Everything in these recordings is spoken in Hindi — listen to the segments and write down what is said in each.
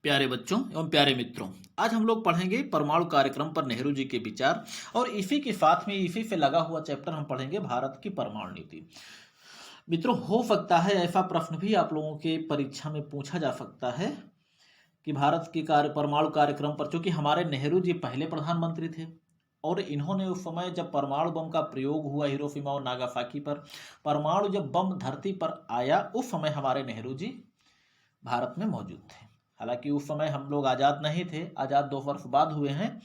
प्यारे बच्चों एवं प्यारे मित्रों, आज हम लोग पढ़ेंगे परमाणु कार्यक्रम पर नेहरू जी के विचार और इसी के साथ में इसी से लगा हुआ चैप्टर हम पढ़ेंगे भारत की परमाणु नीति। मित्रों, हो सकता है ऐसा प्रश्न भी आप लोगों के परीक्षा में पूछा जा सकता है कि भारत के परमाणु कार्यक्रम पर, चूंकि हमारे नेहरू जी पहले प्रधानमंत्री थे और इन्होंने उस समय जब परमाणु बम का प्रयोग हुआ हिरोशिमा और नागासाकी पर, परमाणु जब बम धरती पर आया उस समय हमारे नेहरू जी भारत में मौजूद थे। हालांकि उस समय हम लोग आज़ाद नहीं थे, आज़ाद 2 वर्ष बाद हुए हैं।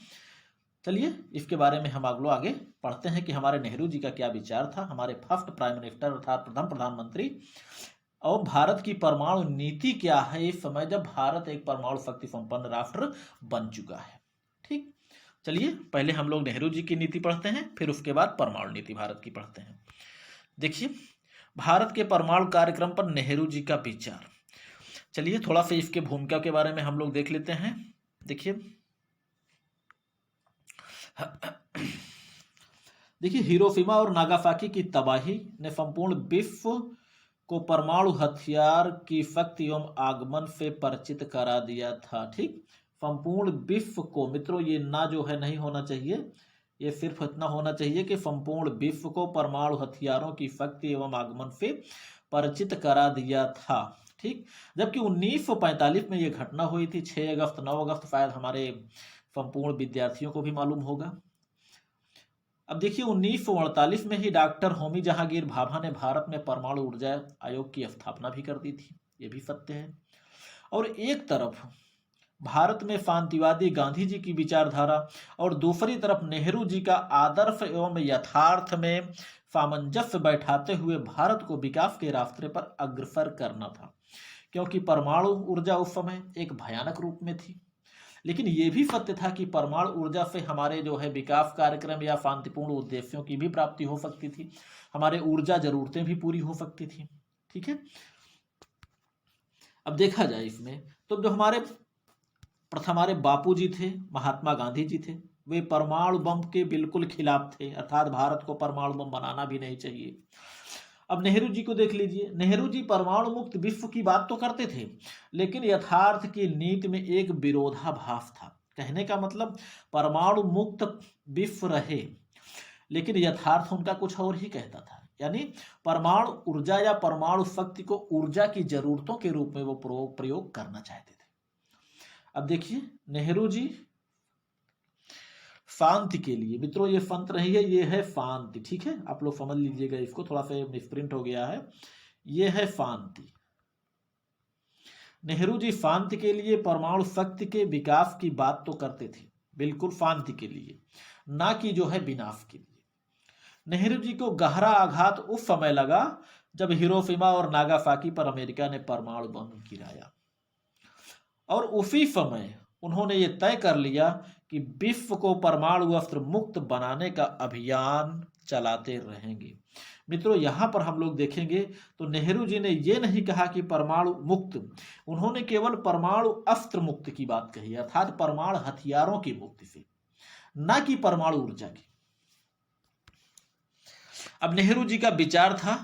चलिए इसके बारे में हम आगे पढ़ते हैं कि हमारे नेहरू जी का क्या विचार था, हमारे फर्स्ट प्राइम मिनिस्टर अर्थात प्रथम प्रधानमंत्री, और भारत की परमाणु नीति क्या है इस समय जब भारत एक परमाणु शक्ति संपन्न राष्ट्र बन चुका है। ठीक, चलिए पहले हम लोग नेहरू जी की नीति पढ़ते हैं, फिर उसके बाद परमाणु नीति भारत की पढ़ते हैं। देखिए, भारत के परमाणु कार्यक्रम पर नेहरू जी का विचार। चलिए थोड़ा सा इसके भूमिका के बारे में हम लोग देख लेते हैं। देखिए हिरोशिमा और नागासाकी की तबाही ने संपूर्ण विश्व को परमाणु हथियार की शक्ति एवं आगमन से परिचित करा दिया था। ठीक, संपूर्ण विश्व को, मित्रों ये ना जो है नहीं होना चाहिए, ये सिर्फ इतना होना चाहिए कि संपूर्ण विश्व को परमाणु हथियारों की शक्ति एवं आगमन से परिचित करा दिया था। ठीक, जबकि 1945 में ये घटना हुई थी। 6 अगस्त 9 अगस्त शायद हमारे संपूर्ण विद्यार्थियों को भी मालूम होगा। अब देखिए 1948 में ही डॉक्टर होमी जहांगीर भाभा ने भारत में परमाणु ऊर्जा आयोग की स्थापना भी कर दी थी, ये भी सत्य है। और एक तरफ भारत में शांतिवादी गांधी जी की विचारधारा और दूसरी तरफ नेहरू जी का आदर्श एवं यथार्थ में सामंजस्य बैठाते हुए भारत को विकास के रास्ते पर अग्रसर करना था, क्योंकि परमाणु ऊर्जा उस समय एक भयानक रूप में थी। लेकिन ये भी सत्य था कि परमाणु ऊर्जा से हमारे जो है विकास कार्यक्रम या शांतिपूर्ण उद्देश्यों की भी प्राप्ति हो सकती थी, हमारे ऊर्जा जरूरतें भी पूरी हो सकती थी। ठीक है, अब देखा जाए इसमें तो जो हमारे बापू जी थे, महात्मा गांधी जी थे, वे परमाणु बम के बिल्कुल खिलाफ थे, अर्थात भारत को परमाणु बम बनाना भी नहीं चाहिए। अब नेहरू जी को देख लीजिए, नेहरू जी परमाणु मुक्त विश्व की बात तो करते थे, लेकिन यथार्थ की नीति में एक विरोधाभास था। कहने का मतलब परमाणु मुक्त विश्व रहे, लेकिन यथार्थ उनका कुछ और ही कहता था। यानी परमाणु ऊर्जा या परमाणु शक्ति को ऊर्जा की जरूरतों के रूप में वो प्रयोग करना चाहते थे। अब देखिए नेहरू जी शांति के लिए, मित्रों ये संत रही है, ये है शांति। ठीक है, आप लोग समझ लीजिएगा इसको, थोड़ा सा मिसप्रिंट हो गया है, ये है शांति। नेहरू जी शांति के लिए परमाणु शक्ति के विकास की बात तो करते थे, बिल्कुल शांति के लिए, ना कि जो है विनाश के लिए। नेहरू जी को गहरा आघात उस समय लगा जब हिरोशिमा और नागासाकी पर अमेरिका ने परमाणु बम गिराया, और उसी समय उन्होंने ये तय कर लिया कि विश्व को परमाणु अस्त्र मुक्त बनाने का अभियान चलाते रहेंगे। मित्रों यहाँ पर हम लोग देखेंगे तो नेहरू जी ने ये नहीं कहा कि परमाणु मुक्त, उन्होंने केवल परमाणु अस्त्र मुक्त की बात कही, अर्थात परमाणु हथियारों की मुक्ति से, ना कि परमाणु ऊर्जा की। अब नेहरू जी का विचार था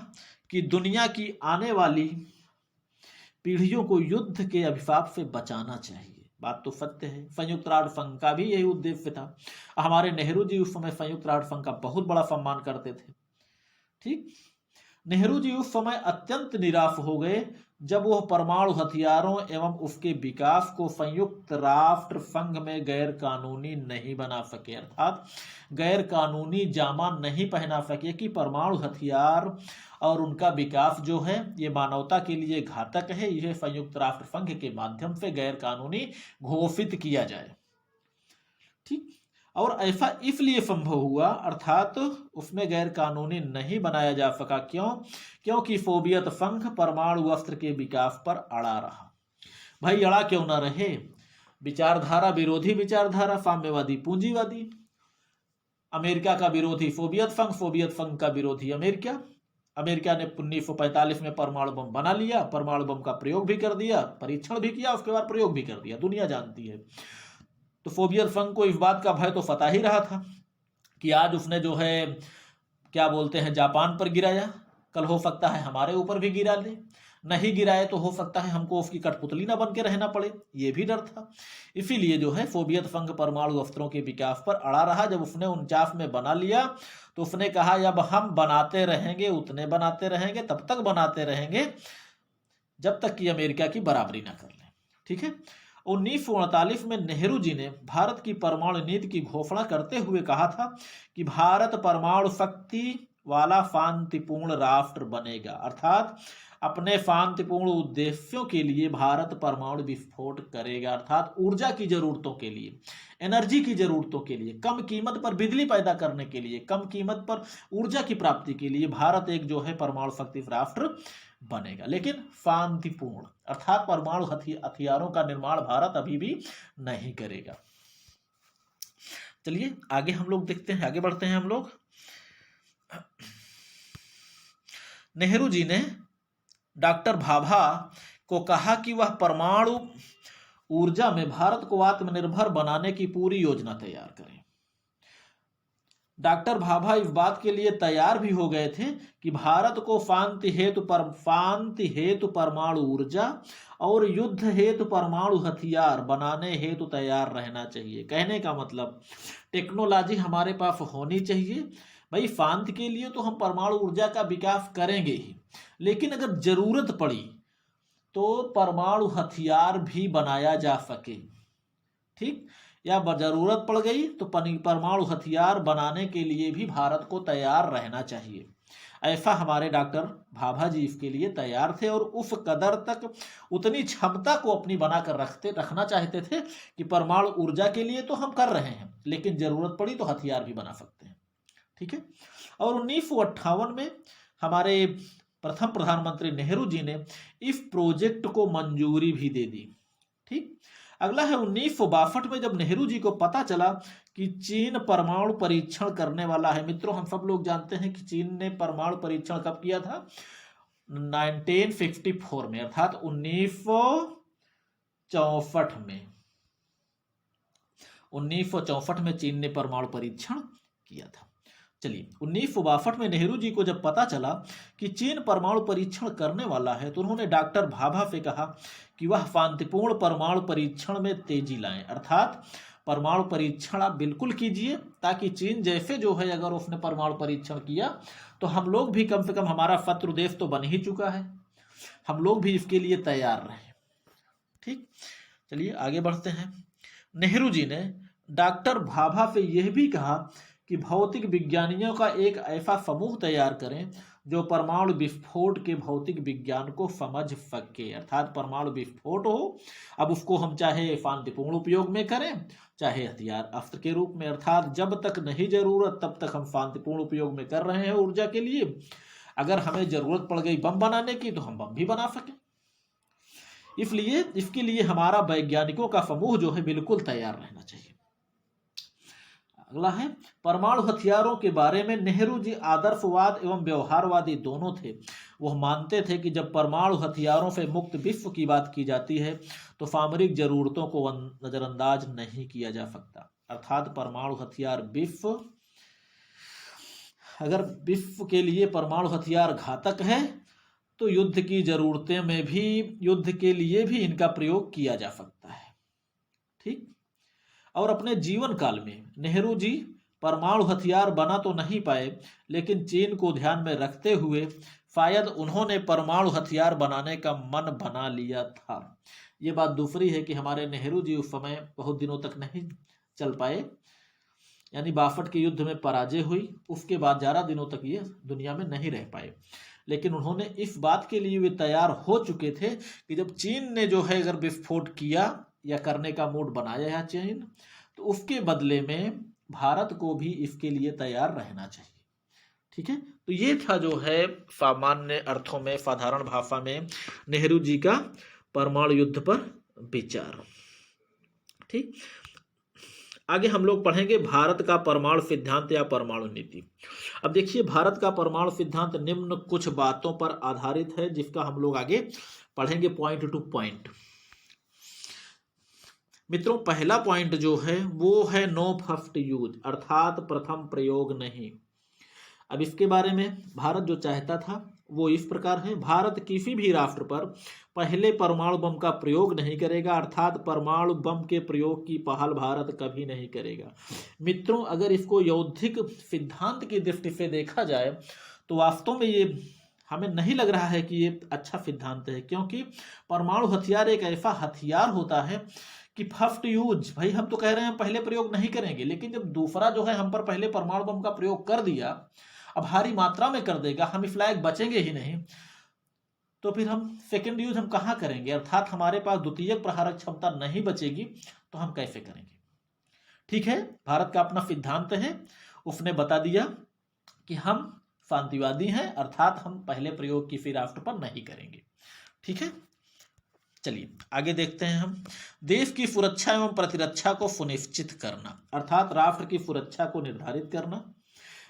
कि दुनिया की आने वाली पीढ़ियों को युद्ध के अभिशाप से बचाना चाहिए। बात तो सत्य है, संयुक्त राष्ट्र संघ का भी यही उद्देश्य था। हमारे नेहरू जी उस समय संयुक्त राष्ट्र संघ का बहुत बड़ा सम्मान करते थे। ठीक, नेहरू जी उस समय अत्यंत निराश हो गए जब वह परमाणु हथियारों एवं उसके विकास को संयुक्त राष्ट्र संघ में गैर कानूनी नहीं बना सके, अर्थात गैर कानूनी जामा नहीं पहना सके कि परमाणु हथियार और उनका विकास जो है ये मानवता के लिए घातक है, यह संयुक्त राष्ट्र संघ के माध्यम से गैर कानूनी घोषित किया जाए। ठीक, और ऐसा इसलिए संभव हुआ, अर्थात उसमें गैर कानूनी नहीं बनाया जा सका। क्योंकि सोवियत संघ परमाणु अस्त्र के विकास पर अड़ा रहा। भाई अड़ा क्यों ना रहे, विचारधारा विरोधी विचारधारा, साम्यवादी पूंजीवादी, अमेरिका का विरोधी सोवियत संघ का विरोधी अमेरिका ने 1945 में परमाणु बम बना लिया, परमाणु बम का प्रयोग भी कर दिया, परीक्षण भी किया, उसके बाद प्रयोग भी कर दिया, दुनिया जानती है। तो सोवियत संघ को इस बात का भय तो सता ही रहा था कि आज उसने जो है क्या बोलते हैं जापान पर गिराया, कल हो सकता है हमारे ऊपर भी गिरा ले। नहीं गिराए तो हो सकता है हमको उसकी कठपुतली ना बन के रहना पड़े, ये भी डर था। इसीलिए जो है सोवियत संघ परमाणु अस्त्रों के विकास पर अड़ा रहा। जब उसने 49 में बना लिया तो उसने कहा अब हम बनाते रहेंगे, उतने बनाते रहेंगे, तब तक बनाते रहेंगे जब तक कि अमेरिका की बराबरी ना कर लें। ठीक है। 1948 में नेहरू जी ने भारत की परमाणु नीति की घोषणा करते हुए कहा था कि भारत परमाणु शक्ति वाला शांतिपूर्ण राष्ट्र बनेगा, अर्थात अपने शांतिपूर्ण उद्देश्यों के लिए भारत परमाणु विस्फोट करेगा, अर्थात ऊर्जा की जरूरतों के लिए, एनर्जी की जरूरतों के लिए, कम कीमत पर बिजली पैदा करने के लिए, कम कीमत पर ऊर्जा की प्राप्ति के लिए भारत एक जो है परमाणु शक्ति राष्ट्र बनेगा, लेकिन शांतिपूर्ण, अर्थात परमाणु हथियारों का निर्माण भारत अभी भी नहीं करेगा। चलिए आगे हम लोग देखते हैं, आगे बढ़ते हैं हम लोग। नेहरू जी ने डॉक्टर भाभा को कहा कि वह परमाणु ऊर्जा में भारत को आत्मनिर्भर बनाने की पूरी योजना तैयार करें। डॉक्टर भाभा इस बात के लिए तैयार भी हो गए थे कि भारत को शांति हेतु परमाणु ऊर्जा और युद्ध हेतु परमाणु हथियार बनाने हेतु तैयार रहना चाहिए। कहने का मतलब टेक्नोलॉजी हमारे पास होनी चाहिए। भाई शांति के लिए तो हम परमाणु ऊर्जा का विकास करेंगे ही, लेकिन अगर जरूरत पड़ी तो परमाणु हथियार भी बनाया जा सके। ठीक, या जरूरत पड़ गई तो परमाणु हथियार बनाने के लिए भी भारत को तैयार रहना चाहिए। ऐसा हमारे डॉक्टर भाभा जी इसके लिए तैयार थे और उस कदर तक उतनी क्षमता को अपनी बनाकर रखना चाहते थे कि परमाणु ऊर्जा के लिए तो हम कर रहे हैं, लेकिन जरूरत पड़ी तो हथियार भी बना सकते हैं। ठीक है। और 1958 में हमारे प्रथम प्रधानमंत्री नेहरू जी ने इस प्रोजेक्ट को मंजूरी भी दे दी। ठीक। अगला है 1962 में जब नेहरू जी को पता चला कि चीन परमाणु परीक्षण करने वाला है। मित्रों, हम सब लोग जानते हैं कि चीन ने परमाणु परीक्षण कब किया था? 1954 में, अर्थात 1964 में। 1964 में चीन ने परमाणु परीक्षण किया था। चलिए, 1962 में नेहरू जी को जब पता चला कि चीन परमाणु परीक्षण करने वाला है तो उन्होंने डॉक्टर भाभा से कहा कि वह शांतिपूर्ण परमाणु परीक्षण में तेजी लाएं, अर्थात परमाणु परीक्षण आप बिल्कुल कीजिए ताकि चीन जैसे जो है अगर उसने परमाणु परीक्षण किया तो हम लोग भी कम से कम, हमारा शत्रु देश तो बन ही चुका है, हम लोग भी इसके लिए तैयार रहे। ठीक, चलिए आगे बढ़ते हैं। नेहरू जी ने डॉक्टर भाभा से यह भी कहा कि भौतिक विज्ञानियों का एक ऐसा समूह तैयार करें जो परमाणु विस्फोट के भौतिक विज्ञान को समझ सके, अर्थात परमाणु विस्फोट हो, अब उसको हम चाहे शांतिपूर्ण उपयोग में करें चाहे हथियार अस्त्र के रूप में, अर्थात जब तक नहीं जरूरत तब तक हम शांतिपूर्ण उपयोग में कर रहे हैं ऊर्जा के लिए, अगर हमें जरूरत पड़ गई बम बनाने की तो हम बम भी बना सकें। इसलिए इसके लिए हमारा वैज्ञानिकों का समूह जो है बिल्कुल तैयार रहना चाहिए। अगला है, परमाणु हथियारों के बारे में नेहरू जी आदर्शवाद एवं व्यवहारवादी दोनों थे। वह मानते थे कि जब परमाणु हथियारों से मुक्त विश्व की बात की जाती है तो सामरिक जरूरतों को नजरअंदाज नहीं किया जा सकता, अर्थात परमाणु हथियार अगर विश्व के लिए परमाणु हथियार घातक है तो युद्ध की जरूरतें में भी, युद्ध के लिए भी इनका प्रयोग किया जा सकता है। ठीक। और अपने जीवन काल में नेहरू जी परमाणु हथियार बना तो नहीं पाए, लेकिन चीन को ध्यान में रखते हुए शायद उन्होंने परमाणु हथियार बनाने का मन बना लिया था। ये बात दूसरी है कि हमारे नेहरू जी उस समय बहुत दिनों तक नहीं चल पाए, यानी 62 के युद्ध में पराजय हुई, उसके बाद 11 दिनों तक ये दुनिया में नहीं रह पाए, लेकिन उन्होंने इस बात के लिए वे तैयार हो चुके थे कि जब चीन ने जो है अगर विस्फोट किया या करने का मूड बनाया है चीन, तो उसके बदले में भारत को भी इसके लिए तैयार रहना चाहिए। ठीक है। तो ये था जो है सामान्य अर्थों में, साधारण भाषा में नेहरू जी का परमाणु युद्ध पर विचार। ठीक। आगे हम लोग पढ़ेंगे भारत का परमाणु सिद्धांत या परमाणु नीति। अब देखिए, भारत का परमाणु सिद्धांत निम्न कुछ बातों पर आधारित है जिसका हम लोग आगे पढ़ेंगे पॉइंट टू पॉइंट। मित्रों, पहला पॉइंट जो है वो है नो फर्स्ट यूज, अर्थात प्रथम प्रयोग नहीं। अब इसके बारे में भारत जो चाहता था वो इस प्रकार है, भारत किसी भी राष्ट्र पर पहले परमाणु बम का प्रयोग नहीं करेगा, अर्थात परमाणु बम के प्रयोग की पहल भारत कभी नहीं करेगा। मित्रों, अगर इसको यौद्धिक सिद्धांत की दृष्टि से देखा जाए तो वास्तव में ये हमें नहीं लग रहा है कि ये अच्छा सिद्धांत है, क्योंकि परमाणु हथियार एक ऐसा हथियार होता है कि फर्स्ट यूज, भाई हम तो कह रहे हैं पहले प्रयोग नहीं करेंगे, लेकिन जब दूसरा जो है हम पर पहले परमाणु बम का प्रयोग कर दिया, अब भारी मात्रा में कर देगा, हम इस लायक बचेंगे ही नहीं, तो फिर हम सेकेंड यूज हम कहाँ करेंगे, अर्थात हमारे पास द्वितीयक प्रहारक क्षमता नहीं बचेगी, तो हम कैसे करेंगे। ठीक है, भारत का अपना सिद्धांत है, उसने बता दिया कि हम शांतिवादी हैं, अर्थात हम पहले प्रयोग किसी राष्ट्र पर नहीं करेंगे। ठीक है, चलिए आगे देखते हैं हम। देश की सुरक्षा एवं प्रतिरक्षा को सुनिश्चित करना, अर्थात राष्ट्र की सुरक्षा को निर्धारित करना।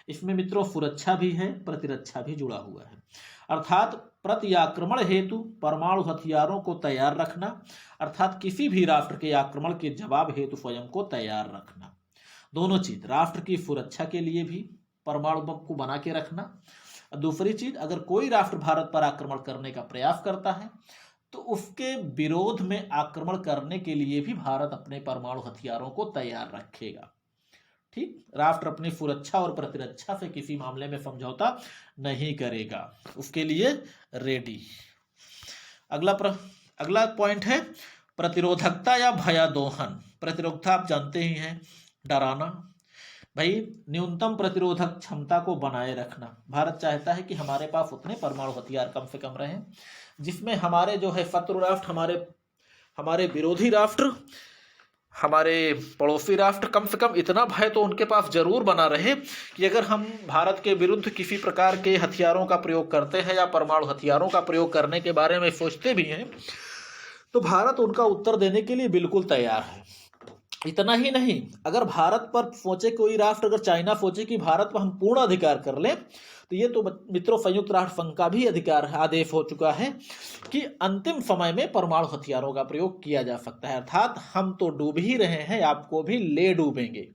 इसमें मित्रों सुरक्षा भी है, प्रतिरक्षा भी जुड़ा हुआ है, अर्थात प्रति आक्रमण हेतु परमाणु हथियारों को तैयार रखना, अर्थात किसी भी राष्ट्र के आक्रमण के जवाब हेतु स्वयं को तैयार रखना। दोनों चीज, राष्ट्र की सुरक्षा के लिए भी परमाणु बम को बना के रखना, और दूसरी चीज, अगर कोई राष्ट्र भारत पर आक्रमण करने का प्रयास करता है तो उसके विरोध में आक्रमण करने के लिए भी भारत अपने परमाणु हथियारों को तैयार रखेगा। ठीक, राष्ट्र अपनी सुरक्षा और प्रतिरक्षा से किसी मामले में समझौता नहीं करेगा, उसके लिए रेडी। अगला पॉइंट है प्रतिरोधकता या भयादोहन। प्रतिरोधकता आप जानते ही हैं, डराना। भाई न्यूनतम प्रतिरोधक क्षमता को बनाए रखना, भारत चाहता है कि हमारे पास उतने परमाणु हथियार कम से कम रहें जिसमें हमारे जो है शत्रु राष्ट्र, हमारे विरोधी राष्ट्र, हमारे पड़ोसी राष्ट्र, कम से कम इतना भय तो उनके पास जरूर बना रहे कि अगर हम भारत के विरुद्ध किसी प्रकार के हथियारों का प्रयोग करते हैं या परमाणु हथियारों का प्रयोग करने के बारे में सोचते भी हैं तो भारत उनका उत्तर देने के लिए बिल्कुल तैयार है। इतना ही नहीं, अगर भारत पर सोचे कोई राष्ट्र, अगर चाइना सोचे कि भारत पर हम पूर्ण अधिकार कर लें, तो ये तो मित्रों संयुक्त राष्ट्र संघ का भी अधिकार आदेश हो चुका है कि अंतिम समय में परमाणु हथियारों का प्रयोग किया जा सकता है, अर्थात हम तो डूब ही रहे हैं, आपको भी ले डूबेंगे,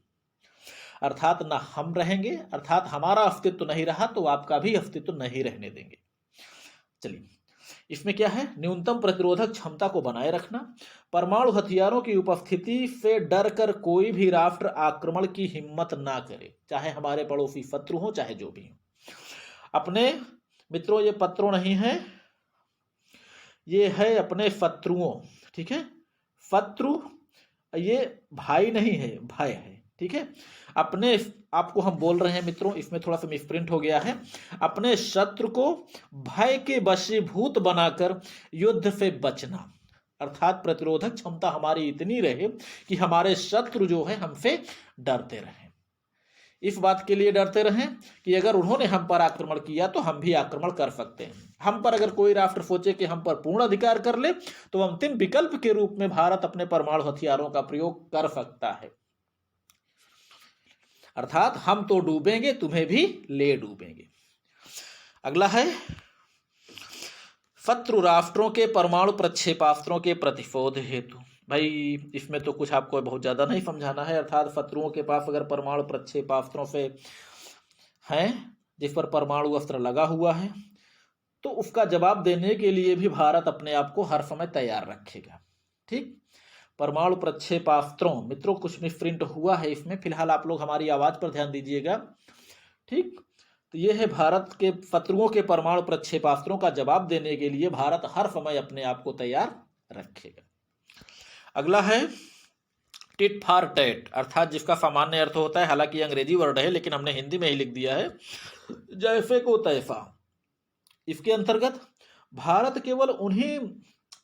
अर्थात ना हम रहेंगे, अर्थात हमारा अस्तित्व नहीं रहा तो आपका भी अस्तित्व नहीं रहने देंगे। चलिए, इसमें क्या है, न्यूनतम प्रतिरोधक क्षमता को बनाए रखना, परमाणु हथियारों की उपस्थिति से डर कर कोई भी राष्ट्र आक्रमण की हिम्मत ना करे, चाहे हमारे पड़ोसी शत्रु हो चाहे जो भी हो। अपने मित्रों, ये पत्रों नहीं है, ये है अपने शत्रुओं। ठीक है, शत्रु ये भाई नहीं है, भय है। ठीक है, अपने आपको हम बोल रहे हैं मित्रों, इसमें थोड़ा सा मिसप्रिंट हो गया है, अपने शत्रु को भय के वशीभूत बनाकर युद्ध से बचना, अर्थात प्रतिरोधक क्षमता हमारी इतनी रहे कि हमारे शत्रु जो है हमसे डरते रहें। इस बात के लिए डरते रहें कि अगर उन्होंने हम पर आक्रमण किया तो हम भी आक्रमण कर सकते हैं। हम पर अगर कोई राष्ट्र सोचे कि हम पर पूर्ण अधिकार कर ले तो अंतिम विकल्प के रूप में भारत अपने परमाणु हथियारों का प्रयोग कर सकता है, अर्थात हम तो डूबेंगे, तुम्हें भी ले डूबेंगे। अगला है शत्रु राष्ट्रों के परमाणु प्रक्षेपास्त्रों के प्रतिशोध हेतु। भाई इसमें तो कुछ आपको बहुत ज़्यादा नहीं समझाना है, अर्थात शत्रुओं के पास अगर परमाणु प्रक्षेपास्त्रों से हैं जिस पर परमाणु अस्त्र लगा हुआ है तो उसका जवाब देने के लिए भी भारत अपने आप को हर समय तैयार रखेगा। ठीक, परमाणु प्रक्षेपास्त्रों, मित्रों कुछ मिसप्रिंट हुआ है इसमें, फिलहाल आप लोग हमारी आवाज़ पर ध्यान दीजिएगा। ठीक, तो ये है भारत के शत्रुओं के परमाणु प्रक्षेपास्त्रों का जवाब देने के लिए भारत हर समय अपने आप को तैयार रखेगा। अगला है टिट फॉर टैट, अर्थात जिसका सामान्य अर्थ होता है, हालांकि अंग्रेजी वर्ड है लेकिन हमने हिंदी में ही लिख दिया है, जैसे को तैसा। इसके अंतर्गत भारत केवल उन्हीं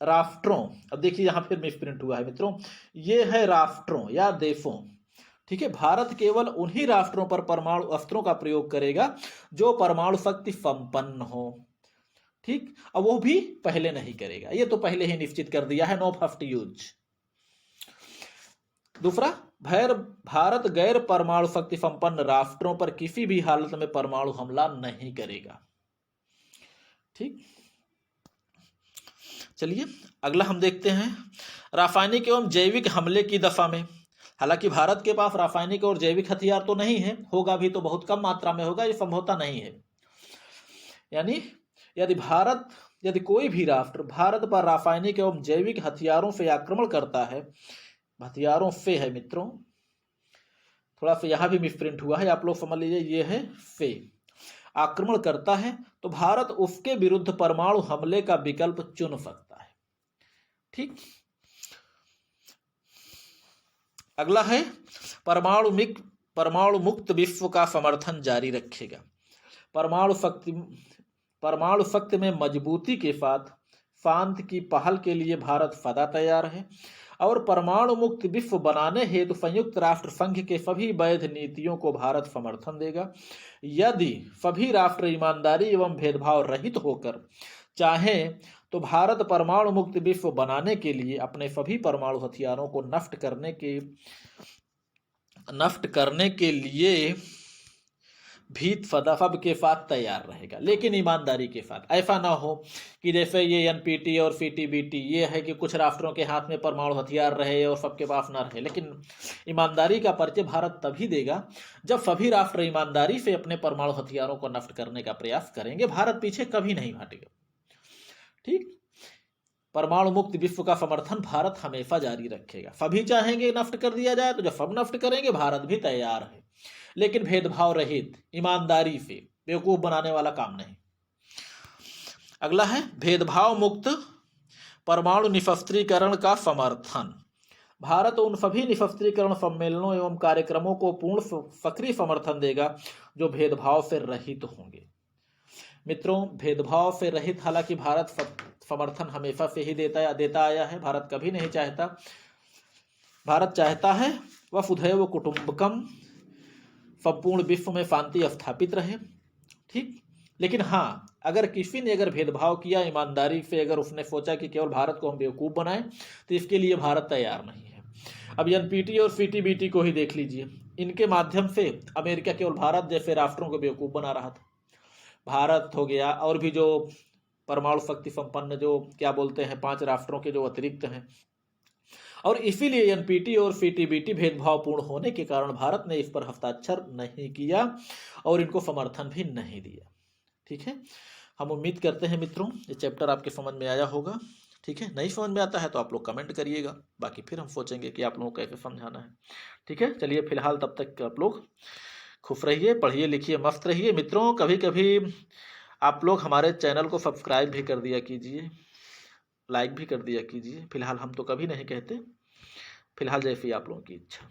राष्ट्रों, अब देखिए यहां फिर मिसप्रिंट हुआ है मित्रों, ये है राष्ट्रों या देशों। ठीक है, भारत केवल उन्हीं राष्ट्रों पर परमाणु अस्त्रों का प्रयोग करेगा जो परमाणु शक्ति संपन्न हो। ठीक, अब वो भी पहले नहीं करेगा, ये तो पहले ही निश्चित कर दिया है, नो फर्स्ट यूज। दूसरा, भारत गैर परमाणु शक्ति संपन्न राष्ट्रों पर किसी भी हालत में परमाणु हमला नहीं करेगा। ठीक, चलिए अगला हम देखते हैं रासायनिक एवं जैविक हमले की दशा में। हालांकि भारत के पास रासायनिक और जैविक हथियार तो नहीं है, होगा भी तो बहुत कम मात्रा में होगा, ये संभवता नहीं है। यानी यदि कोई भी राष्ट्र भारत पर रासायनिक एवं जैविक हथियारों से आक्रमण करता है, हथियारों से है मित्रों, थोड़ा सा यहां भी मिसप्रिंट हुआ है, आप लोग समझ लीजिए, ये है से आक्रमण करता है तो भारत उसके विरुद्ध परमाणु हमले का विकल्प चुन सकता है। ठीक। अगला है परमाणु मुक्त विश्व का समर्थन जारी रखेगा। परमाणु शक्ति में मजबूती के साथ शांति की पहल के लिए भारत सदा तैयार है और परमाणु मुक्त विश्व बनाने हेतु संयुक्त राष्ट्र संघ के सभी वैध नीतियों को भारत समर्थन देगा। यदि सभी राष्ट्र ईमानदारी एवं भेदभाव रहित होकर चाहें तो भारत परमाणु मुक्त विश्व बनाने के लिए अपने सभी परमाणु हथियारों को नष्ट करने के लिए भी सब के साथ तैयार रहेगा, लेकिन ईमानदारी के साथ। ऐसा ना हो कि जैसे ये एनपीटी और सीटीबीटी ये है कि कुछ राष्ट्रों के हाथ में परमाणु हथियार रहे और सबके पास ना रहे, लेकिन ईमानदारी का परिचय भारत तभी देगा जब सभी राष्ट्र ईमानदारी से अपने परमाणु हथियारों को नष्ट करने का प्रयास करेंगे। भारत पीछे कभी नहीं हटेगा। ठीक। परमाणु मुक्त विश्व का समर्थन भारत हमेशा जारी रखेगा। सभी चाहेंगे नष्ट कर दिया जाए तो जब सब नष्ट करेंगे भारत भी तैयार है, लेकिन भेदभाव रहित, ईमानदारी से, बेवकूफ बनाने वाला काम नहीं। अगला है भेदभाव मुक्त परमाणु निशस्त्रीकरण का समर्थन। भारत उन सभी निशस्त्रीकरण सम्मेलनों एवं कार्यक्रमों को पूर्ण सक्रिय समर्थन देगा जो भेदभाव से रहित होंगे। मित्रों, भेदभाव से रहित हालांकि भारत समर्थन हमेशा से ही देता आया है। भारत कभी नहीं चाहता, भारत चाहता है वसुधैव कुटुंबकम, संपूर्ण विश्व में शांति स्थापित रहे। ठीक। लेकिन हाँ, अगर किसी ने भेदभाव किया ईमानदारी से, अगर उसने सोचा कि केवल भारत को हम बेवकूफ बनाएं, तो इसके लिए भारत तैयार नहीं है। अब एनपीटी और सीटीबीटी को ही देख लीजिए, इनके माध्यम से अमेरिका केवल भारत जैसे राष्ट्रों को बेवकूफ बना रहा था। भारत हो गया और भी जो परमाणु शक्ति संपन्न जो क्या बोलते हैं 5 राष्ट्रों के जो अतिरिक्त हैं, और इसीलिए एनपीटी और सीटीबीटी भेदभावपूर्ण होने के कारण भारत ने इस पर हस्ताक्षर नहीं किया और इनको समर्थन भी नहीं दिया। ठीक है। हम उम्मीद करते हैं मित्रों ये चैप्टर आपके समझ में आया होगा। ठीक है। नहीं समझ में आता है तो आप लोग कमेंट करिएगा, बाकी फिर हम सोचेंगे कि आप लोगों को कैसे समझाना है। ठीक है। चलिए फिलहाल तब तक आप लोग खुश रहिए, पढ़िए लिखिए, मस्त रहिए। मित्रों, कभी कभी आप लोग हमारे चैनल को सब्सक्राइब भी कर दिया कीजिए, लाइक भी कर दिया कीजिए। फिलहाल हम तो कभी नहीं कहते, फिलहाल जैसी आप लोगों की इच्छा।